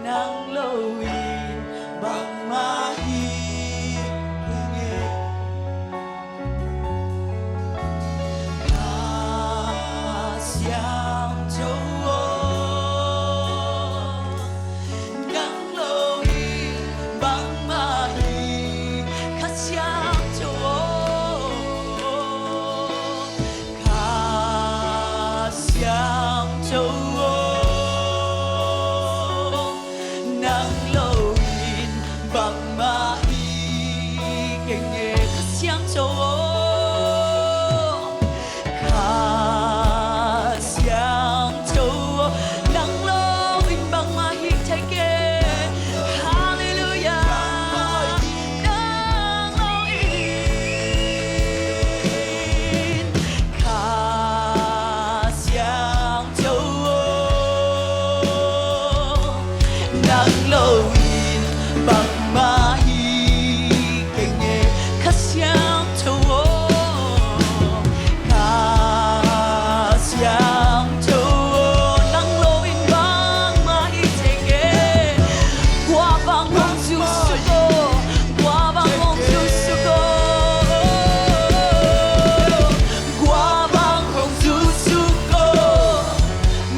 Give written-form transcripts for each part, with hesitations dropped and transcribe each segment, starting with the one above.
nang lowin bang mahigingit kasyang jowo nang lowin bang mahi kasyang jowo kasyang jowo nang lowin bang maigenge kasyang jowo kasyang jowo nang lowin bang mahigenge hallelujah nang lowin kasyang jowo nang lowin bang mahigenge kasyang jowo kasyang jowo nang lowin bang mahigenge guabang hong susuko guabang hong susuko guabang hong susuko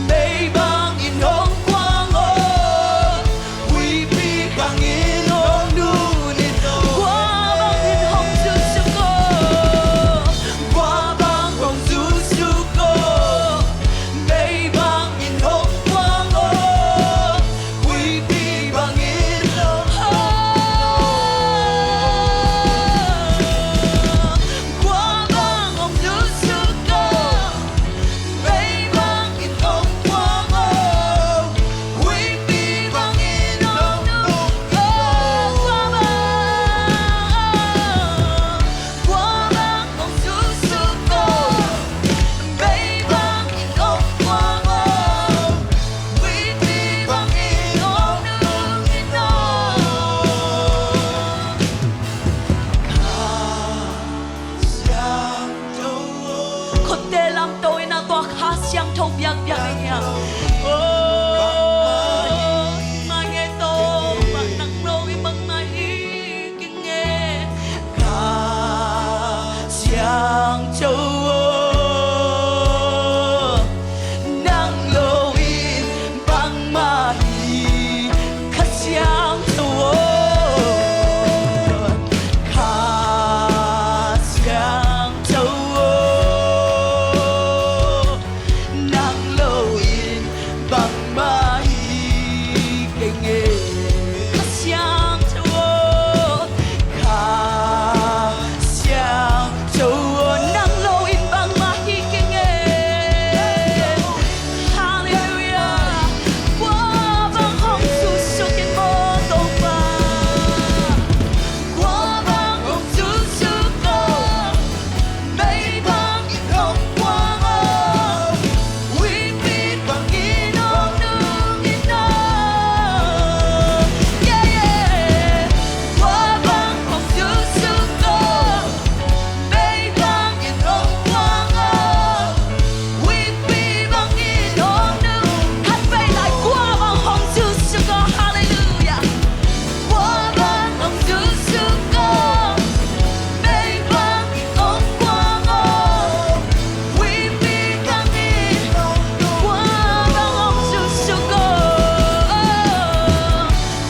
may bang inong quang o we be bang inong nunin guabang in hong susuko guabang hong susuko may bang inong quang o we be bang inong guabang hong susuko may bang inong quang o we be bang inong guabang hong susuko may bang inong quang o we be bang inong kasyang jowoคนเตลำโตยนะตัวคาเสียงทบยักยักยังโอ้มาเงโตบังนังโลวิบังมาฮีกิงเงคาเสียงjowoนังโลวิบังมาฮีคาเสียงjowoคาเสียงjowo nang lowin bang mahigenge kasyang jowo kasyang jowo nang lowin bang mahigenge hallelujah guabang hong susukin mo tong ba guabang hong susuko may bang inong quang o we be bang inong nung inong yeah yeah guabang hong susuko may bang inong quang o we be bang inong nung hát bay lại guabang hong susuko hallelujah guabang hong susuko may bang inong quang o we be bang inong guabang hong susuko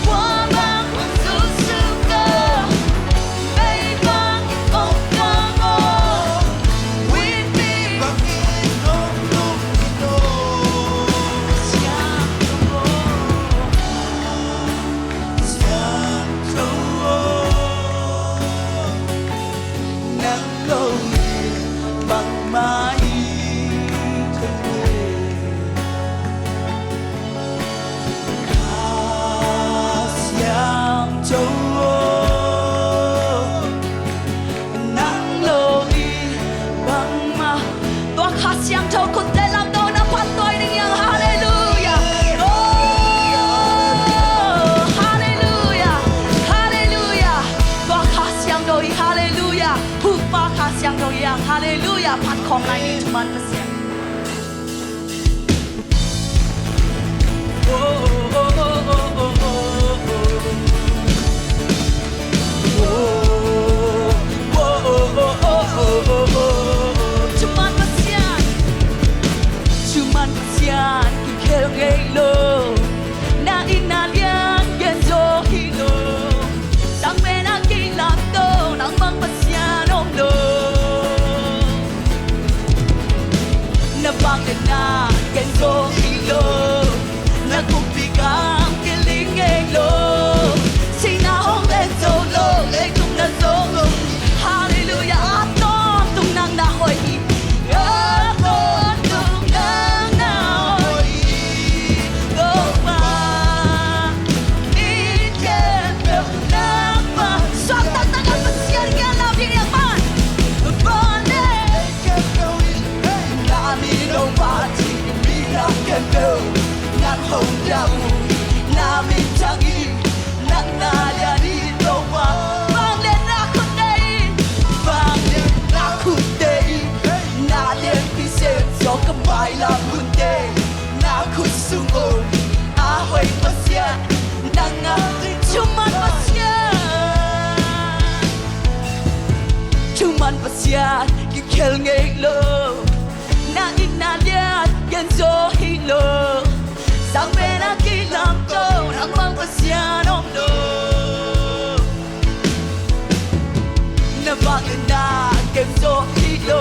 guabang hong susuko may bang inong quang o we be bang inong nung kasyang jowo nang lowin bang mahigenge kasyang jowo nang lowin bang maตัวคาเสียงโจคนเตลำโตนะพันตัวหนึ่งยังฮาเลลูยาโอ้ฮาเลลูยาฮาเลลูยาตัวคาเสียงโดยฮาเลลูยาผู้ปาคาเสียงโดยยังฮาเลลูยาพันของนายนี่ทุกมันเปอร์เซ็นต์ oh, oh, oh, oh, oh. 야 남이 장이 낭나야니 너와 방내 나쿠데이 방내 나쿠데이 나의 빛에 저가 마이라 문데 나쿠숭오 아호이 버스야 낭나 주만 버스야 주만 버스야 기켈게로 나 이나냐 연소 힐로 상배나 길람도 낭만 버스야 놈도 나 방은 나 연소 힐로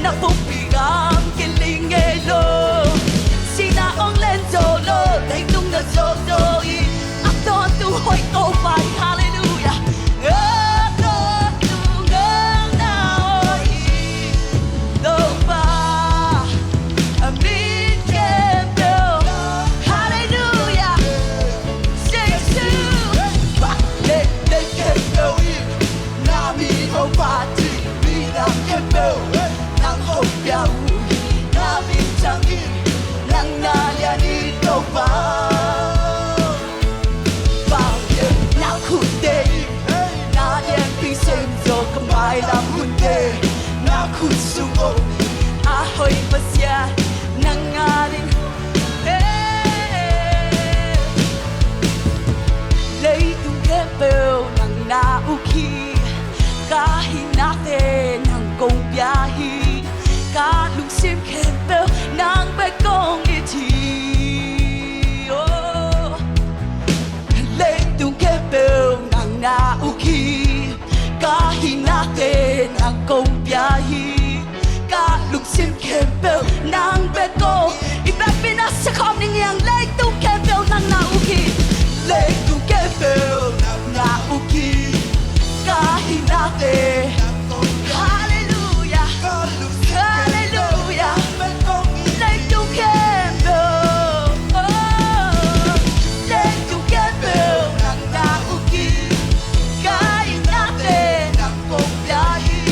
나 뽀삐감 길링게로 시나 엉렌 솔로 대동 나 소소이 앞도 또 호이 오바이 할렐루야 Kusumo ahoy pasya nangaling lấy tung kép bèo nàng nauki kahinate nàng công biahi ka lung sim kép bèo nàng bê công iti lấy tung kép bèo nàng nauki kahinate nàng công biahi ka lung sim kempel nàng beko ibak pinasa komning yang lay tung kempel nàng nauki lay tung kempel nàng nauki kahinate hallelujah hallelujah lay tung kempel lay tung kempel nàng nauki kahinate nàng công biahi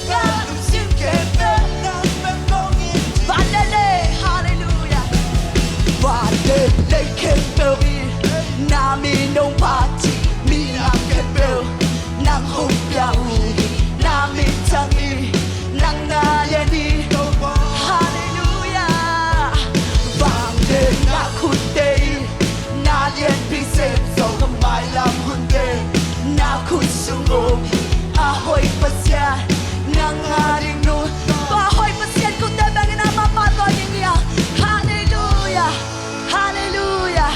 ka lung sim kempel They can feel me. Now me no party. Me I'm can feel. Nang home ya Now me tangi. Nang na yani. Hallelujah. Vang de na kunde. Na yen pise. So kamay lam hunde. Na kusungo. Ahoy pasya. Nang aring no. Ahoy pasya kunde bangin na mapato niya. Hallelujah. Hallelujah,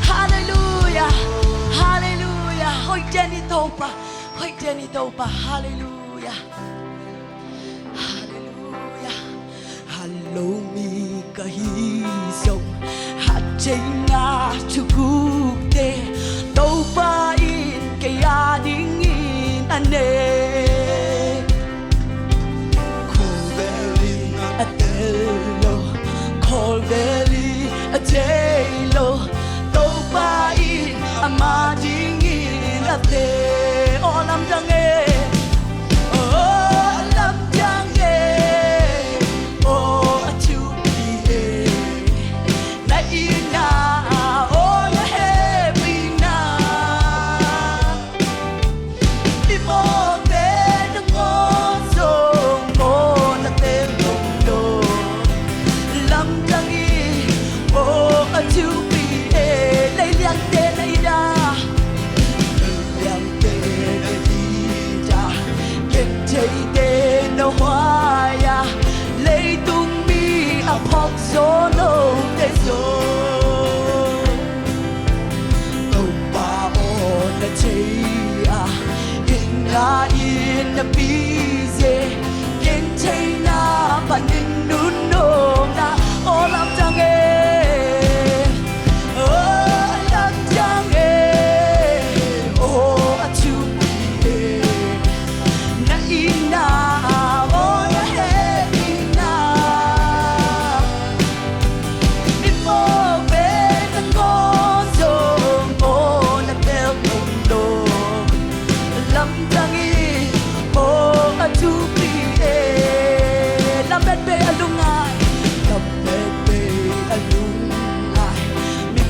hallelujah, hallelujah. Hoi Jenny Topa, hallelujah, hallelujah. Hello mi kahi song, hajena chukute. Topa in kaya dingin ane. Kulbeli atelo, kulbeli atelo, topain amadingin ate. Oh lam jange, oh lam jange, oh achubi na ina, oh na happy na. Limon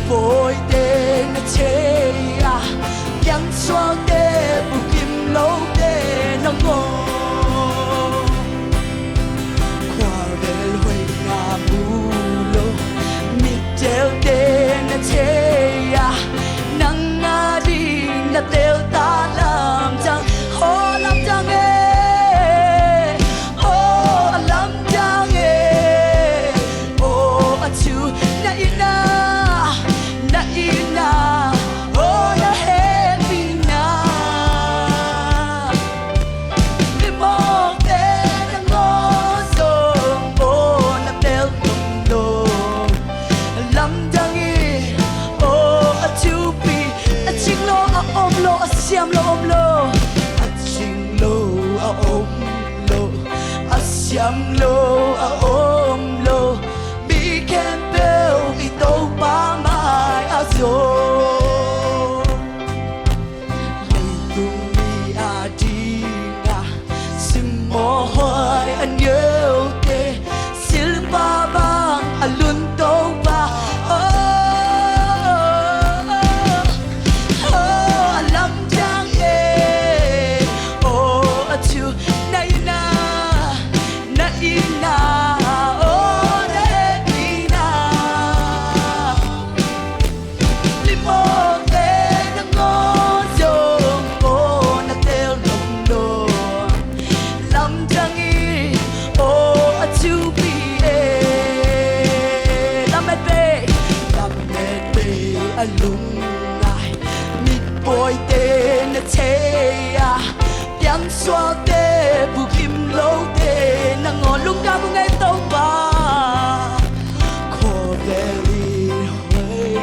bồi đê na chê à yang xoa đê bu kim lâu đê na ngô qua đê lôi ngà bu lô mi đeo đê na chê à nang ngà đi na đeo ta làm chăng hô làm chăng Siam lo om lo, a ching lo a om lo, a siam lo a om lo, bi ken bel i to pa mai a zo. Lei tu mi a di na, sim mo hoài an yêu te, sil pa bang a lun to pa. Lung ngai mit boy te na che à yang xóa te bu kim lâu te na ngõ lung ca bu ngay tàu ba kho belly hơi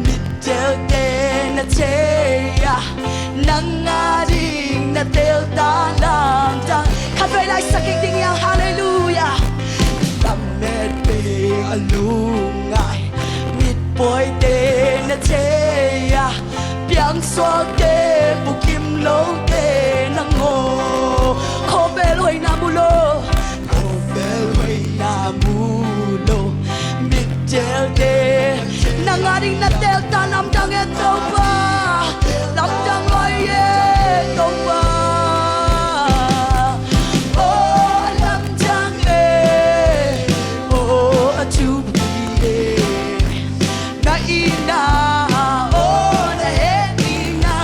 mit del te na che à nang nga ding na tel ta lang tang khát về lại sắc kinh tiếng yang hallelujah tâm nét be a lung ngai boy te na che ya piang so te bu kim lo te na ngo kho bel hoi na mu lo kho bel hoi na mu lo mit tel te na nga ding na tel ta lam dang e to ba lam dang loi e to ba oh lam dang e oh a chu ina oh na ina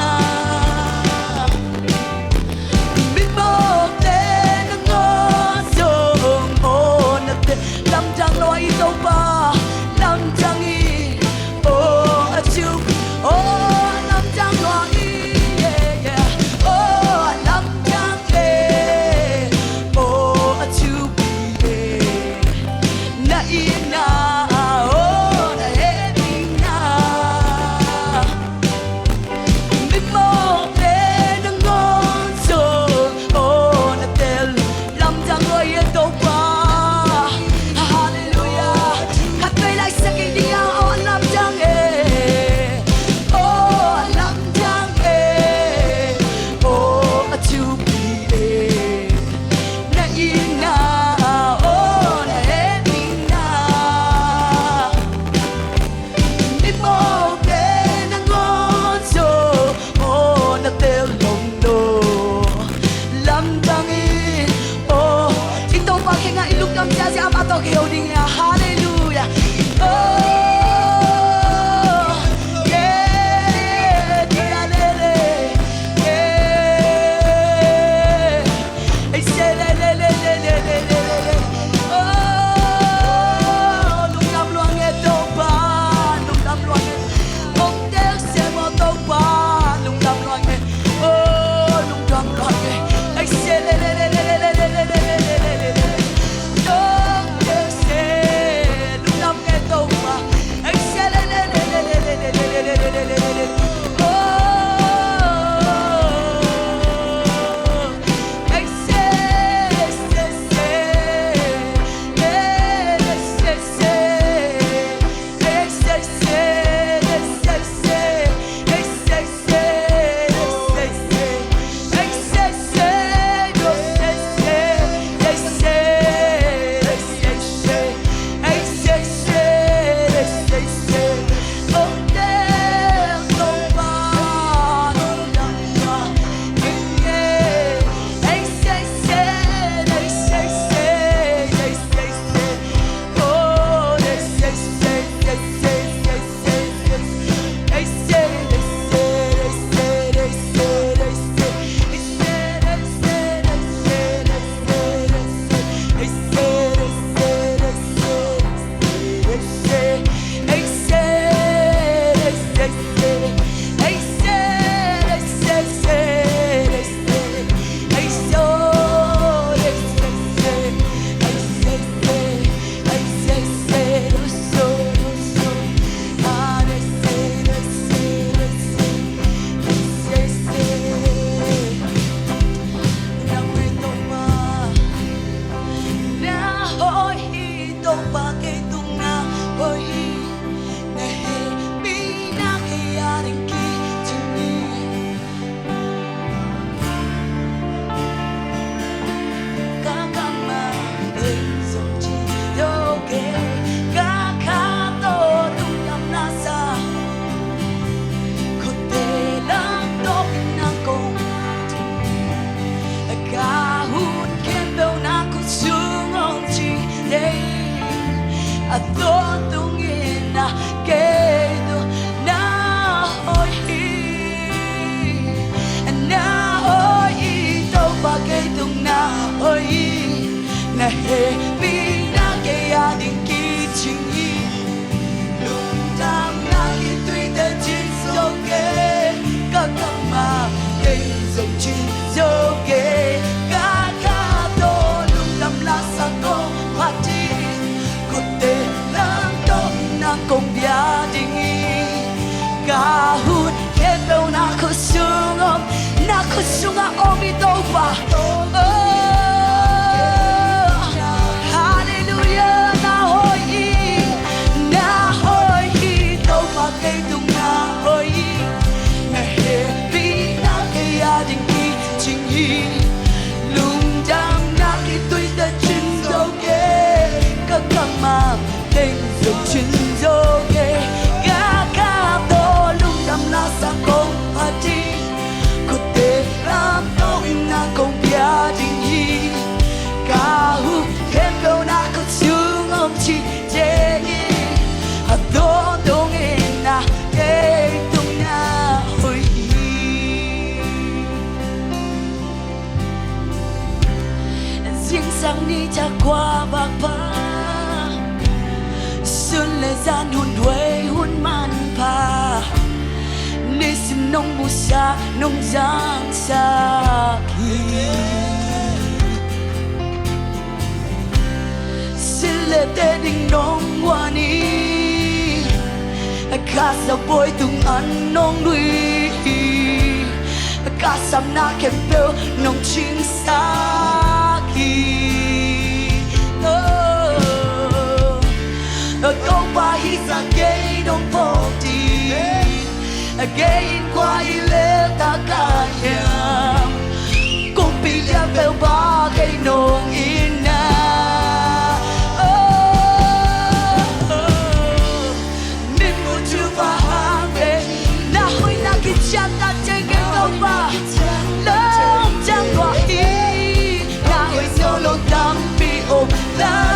mi mo te na ngo song oh na te lam jang loi to pa lam jang i oh a chu oh lam jang loi yeah yeah oh đình kahut kebel na kusungom na kusunga omitopa hallelujah na hoi topa kay tung na hoi na happy na kaya đình ki ching hi lung dam na ki tui ta chin do ke ka kama tình dục chin do ke ga ka to lung dam na sa kong ati ko te ram to na kong pia ding hi ka hu kem do na ko chung om chi je hi a do dong in na ke tung na hoi riêng sang ni cha qua bạc ba xuân lệ gian hôn đuôi hôn man pa ni sim nong bu sa nong giang sa ki xin lệ te ding nong wa ni ka sa boy tung an nong lui ka sam na kem pe nong ching sa ki câu ba hi sa gay đông phố đi gay qua ile ta cả nhà cũng bị ya bèo ba gay nong ina mình muốn chưa va về na hoi na ki chan ta chơi cái câu ba lớn chẳng qua hi na hoi solo tam bi ôm la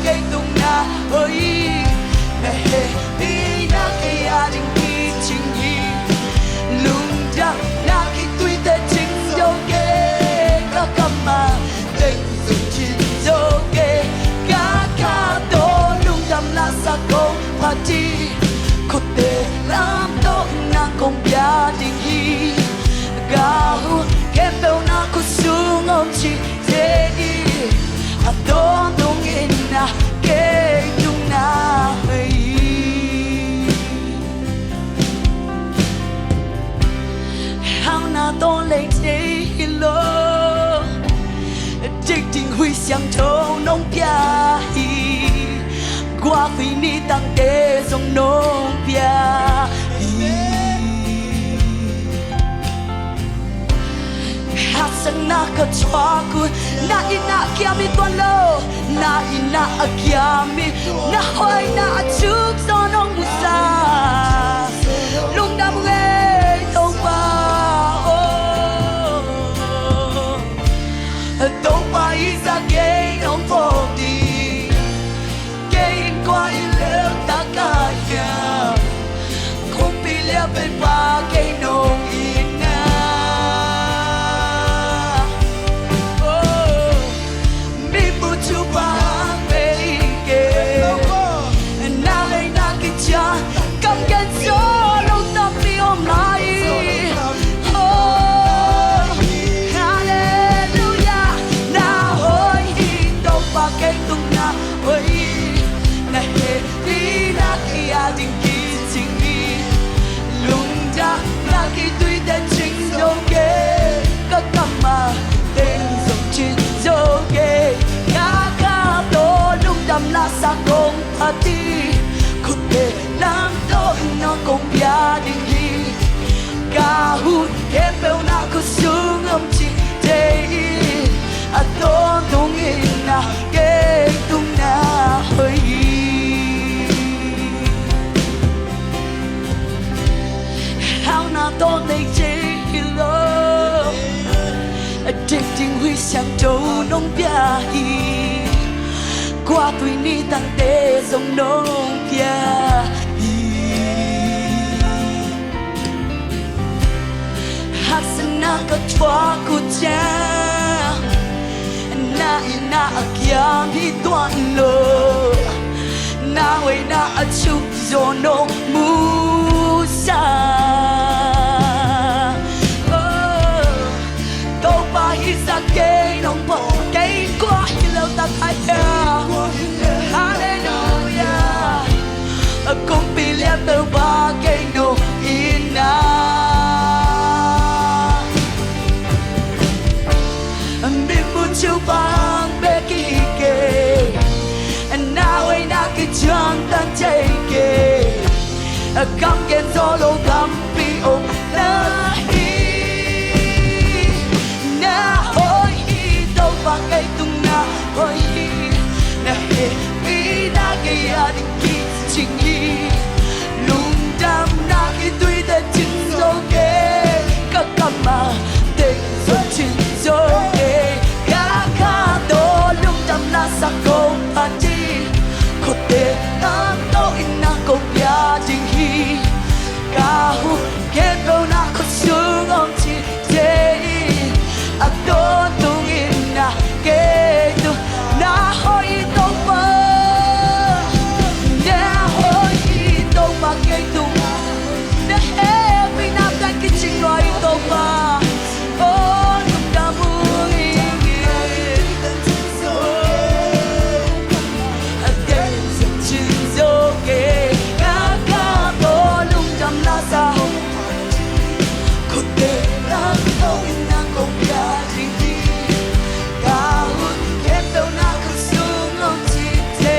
cây tung na ơi na he đi na cây a đình ki ching hi lung ja na ki tui te ching do ke ka kama tình dục chin do ke ka ka to lung dam na sa ko party ko te lam to na kong pia ding hi ga hu kem pe na ko sung om chi te hi a don dong in na ke tung na hei how na don lei te lo trích tình huy xiang thâu nông pia hi qua phi ni tăng te sông nông pia hi sang na ka chwa ku na ina kia mi tuan lo na ina kia mi na hoi na chuk so nong musa lung dam nge tong pa isa ge nong po di ge qua ile ta ka ya kong pi le pe pa ge nong la sa kong ati ko te lam to no kong pia ding hi ka hu ke pe na ko sung om chi te a don dong in na ke tung na hoi how na don nei che lo addicting huy sang trâu nong pia hi qua tuổi ni tăng tê dòng nông pia hát sinh na có chua cu cha na ina kia mi tuan lo na way na chuk zo no mu sa to pa hi sa ke nong po ke qua hi lo ta khai cam gen solo cam pi o na hi na hoi hi đâu mà cây tung na hoi hi na he pi na ke ya di ki ching hi lung dam na ki tui de chin so ke ka kama de so chin so ke ka ka do lung dam na sa ko pa chi ko te na to in na ko ya ding hi ka hu ke do na ko sung om chi te a do tung in na ke do na hoi do pa na hoi do pa ke do na he pi na ta ki ching roi do pa oh lung da mu ngi a den sa chin so ke ka ka do lung dam na sa ko te na to in na ko ya ding hi ka hu ke do na ko sung om chi te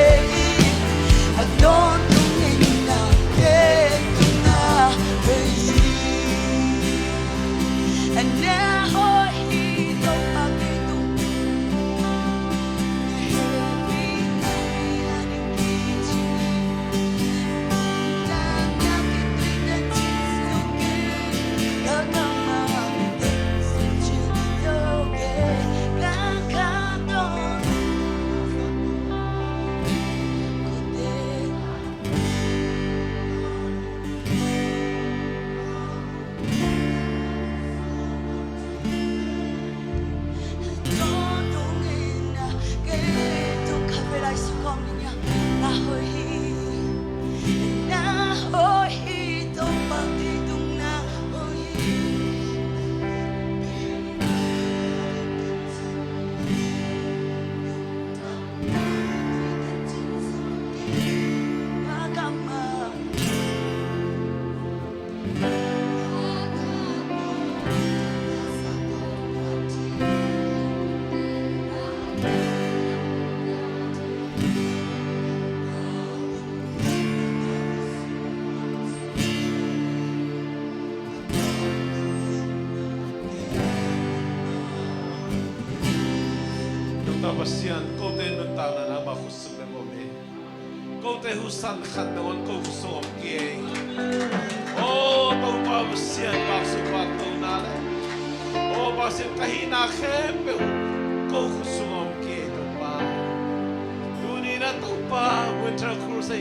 a don tung in na ke tung na hey and now he don't have to do Basian kau te nutana na ba khusum be mo me kau te husan khat na on kau khusum ke oh tau ba basian ba su ba tau na le oh basian kahina khem be kau khusum ke to ba tu ni na tau ba winter cruise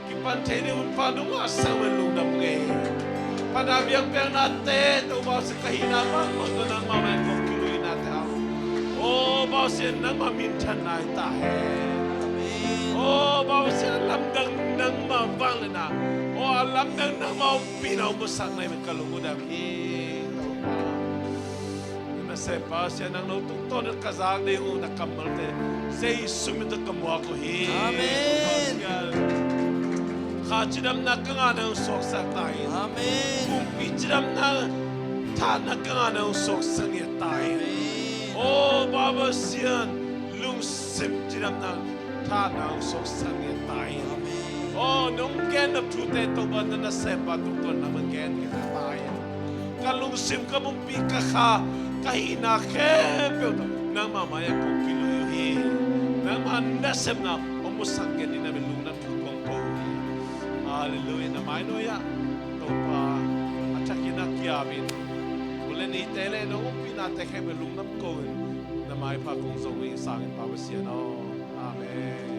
ki pan te ni un pa nu ma sa wen lu na nge pada biang biang na te tau ba se kahina ba ko to na ma ma ko ki na te oh bao xiên nắng mà miền chân này ta hè oh bao xiên lâm đằng nắng mà vang lên nào oh lâm đằng nắng mà pin nào một sáng này mình cả lũ đam hi nhưng mà sẽ bao xiên nắng nấu tung to nước cá giang đây u đã cầm mal thế say sumit được cầm hoa của hi amen khá chỉ đam nát cái ngàn nào sọc sạc tai amen cùng bị chỉ đam nát thà nát cái ngàn nào sọc sang nhiệt tai oh Baba Sian lung sim jiram nang tha nang sok sang ye tai oh nong ken up thu te to ban na sem ba tu ton na man ken ye tai ka lung sim ka mum pi ka kha ka hi na khe pe to nang ma ma ya ko ki lu hi nang ma na sem na o mo sang ken ni na me lung na tu kong ko hallelujah na mai no ya to pa atakina kya bin ni tele no pina te khe belung nam ko na mai pa kong zo wi sang pa ba sia no amen